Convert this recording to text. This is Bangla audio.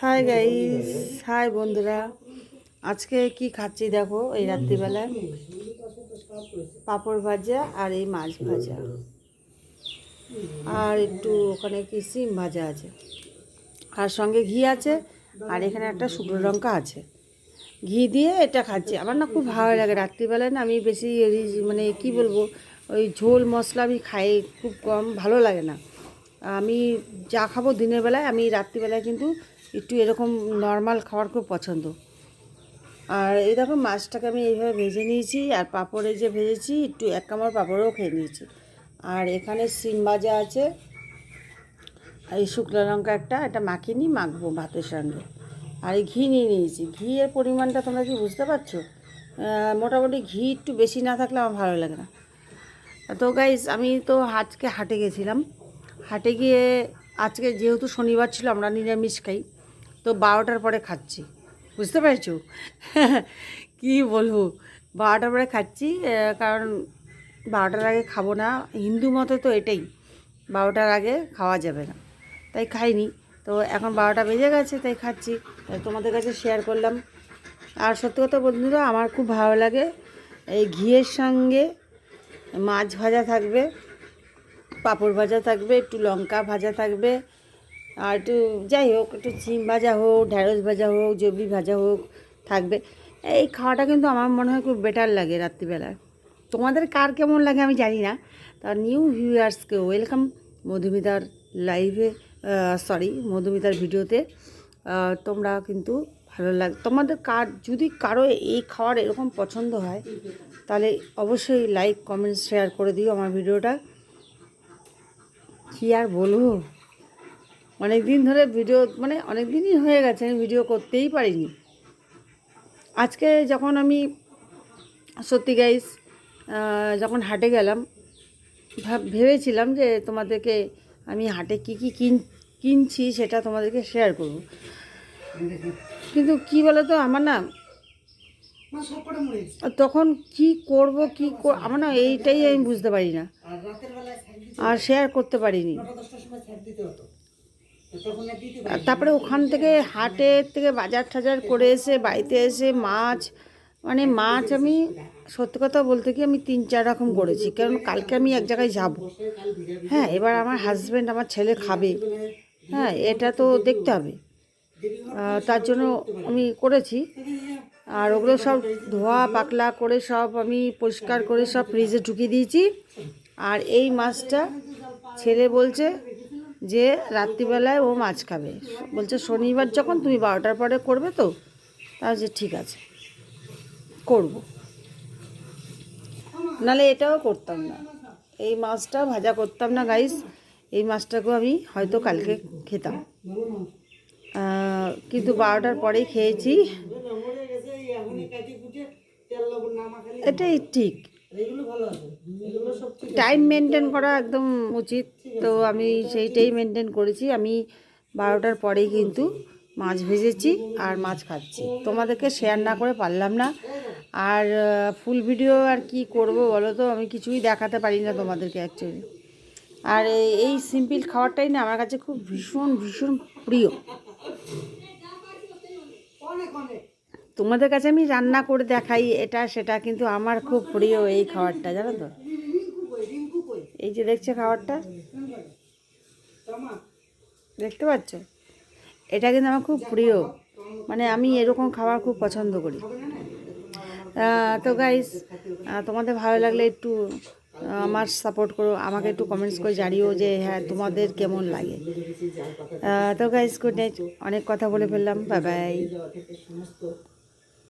হাই গাইস, হাই বন্ধুরা। আজকে কি খাচ্ছি দেখো, এই রাত্রিবেলায় পাঁপড় ভাজা আর এই মাছ ভাজা, আর একটু ওখানে কি সিম ভাজা আছে, আর সঙ্গে ঘি আছে, আর এখানে একটা শুকনো লঙ্কা আছে। ঘি দিয়ে এটা খাচ্ছি। আমার না খুব ভালো লাগে রাত্রিবেলায়। না আমি বেশি মানে কি বলবো, ওই ঝোল মশলা আমি খাই খুব কম, ভালো লাগে না। আমি যা খাবো দিনের বেলায়, আমি রাত্রিবেলায় কিন্তু একটু এরকম নর্মাল খাবার খুব পছন্দ। আর এই দেখো মাছটাকে আমি এইভাবে ভেজে নিয়েছি, আর পাঁপড়ে যে ভেজেছি একটু এক কামড় পাঁপড়ও খেয়ে নিয়েছি। আর এখানে সিম ভাজা আছে, আর এই শুকনো লঙ্কা এটা মাখিয়ে নিই, মাখবো ভাতের সঙ্গে। আর এই ঘি নিয়ে নিয়েছি। ঘিয়ের পরিমাণটা তোমরা কি বুঝতে পারছো? মোটামুটি ঘি একটু বেশি না থাকলে আমার ভালো লাগে না। তো গাইস, আমি তো আজকে হাটে গেছিলাম। হাটে গিয়ে আজকে যেহেতু শনিবার ছিল, আমরা নিরামিষ খাই, তো 12টার পরে খাচ্ছি। বুঝতে পেরেছো? কি বলবো, 12টার পরে খাচ্ছি। কারণ 12টার আগে খাবো না, হিন্দু মতে তো এটাই, 12টার আগে খাওয়া যাবে না, তাই খাইনি। তো এখন 12টা বেজে গেছে, তাই খাচ্ছি, তাই তোমাদের কাছে শেয়ার করলাম। আর সত্যি কথা বন্ধুরা, আমার খুব ভালো লাগে এই ঘিয়ের সঙ্গে মাছ ভাজা থাকবে, পাঁপড় ভাজা থাকবে, একটু লঙ্কা ভাজা থাকবে, আর একটু যাই হোক, একটু সিম ভাজা হোক, ঢ্যাঁড়স ভাজা হোক, জবি ভাজা হোক থাকবে। এই খাওয়াটা কিন্তু আমার মনে হয় খুব বেটার লাগে রাত্রিবেলায়। তোমাদের কার কেমন লাগে আমি জানি না। তার নিউ ভিউয়ার্সকে ওয়েলকাম মধুমিতার লাইভে, মধুমিতার ভিডিওতে। তোমরা কিন্তু ভালো লাগে তোমাদের, যদি কারো এই খাওয়ার এরকম পছন্দ হয়, তাহলে অবশ্যই লাইক কমেন্ট শেয়ার করে দিও আমার ভিডিওটা। কী আর বলবো, অনেক দিন ধরে ভিডিও, মানে অনেক দিনই হয়ে গেছে আমি ভিডিও করতেই পারিনি। আজকে যখন আমি সত্যি গাইস, যখন হাটে গেলাম, ভেবেছিলাম যে তোমাদেরকে আমি হাটে কী কী কিনছি সেটা তোমাদেরকে শেয়ার করব। কিন্তু কি বলো তো, আমার না তখন কি করব, আমার না এইটাই আমি বুঝতে পারি না, আর শেয়ার করতে পারিনি। তারপরে ওখান থেকে হাটের থেকে বাজার টাজার করে এসে বাড়িতে এসে মাছ আমি সত্যি কথা বলতে কি আমি 3-4 রকম করেছি, কারণ কালকে আমি এক জায়গায় যাব। হ্যাঁ, এবার আমার হাজব্যান্ড, আমার ছেলে খাবে, হ্যাঁ এটা তো দেখতে হবে। তার জন্য আমি করেছি। আর ওগুলো সব ধোয়া পাকলা করে সব আমি পরিষ্কার করে সব ফ্রিজে ঢুকিয়ে দিয়েছি। আর এই মাছটা ছেলে বলছে যে রাত্রিবেলায় ও মাছ খাবে, বলছে শনিবার যখন তুমি 12টার পরে করবে, তো তাহলে ঠিক আছে করব, নাহলে এটাও করতাম না, এই মাছটা ভাজা করতাম না গাইস। এই মাছটাকেও আমি হয়তো কালকে খেতাম, কিন্তু 12টার পরেই খেয়েছি, এটাই ঠিক। টাইম মেনটেন করা একদম উচিত, তো আমি সেইটাই মেনটেন করেছি। আমি 12টার পরেই কিন্তু মাছ ভেজেছি আর মাছ খাচ্ছি, তোমাদেরকে শেয়ার না করে পারলাম না। আর ফুল ভিডিও আর কি করব বলো তো, আমি কিছুই দেখাতে পারি না তোমাদেরকে অ্যাকচুয়ালি। আর এই সিম্পল খাবারটাই না আমার কাছে খুব ভীষণ ভীষণ প্রিয়। তোমাদের কাছে আমি রান্না করে দেখাই এটা সেটা, কিন্তু আমার খুব প্রিয় এই খাবারটা, জানো তো। এই যে দেখছো খাবারটা, দেখতে পাচ্ছ, এটা কিন্তু আমার খুব প্রিয়, মানে আমি এরকম খাবার খুব পছন্দ করি। তো গাইস, তোমাদের ভালো লাগলে একটু আমার সাপোর্ট করো, আমাকে একটু কমেন্টস করে জানিও যে হ্যাঁ তোমাদের কেমন লাগে। তো গাইস, গুড নাইট, অনেক কথা বলে ফেললাম, বাই বাই।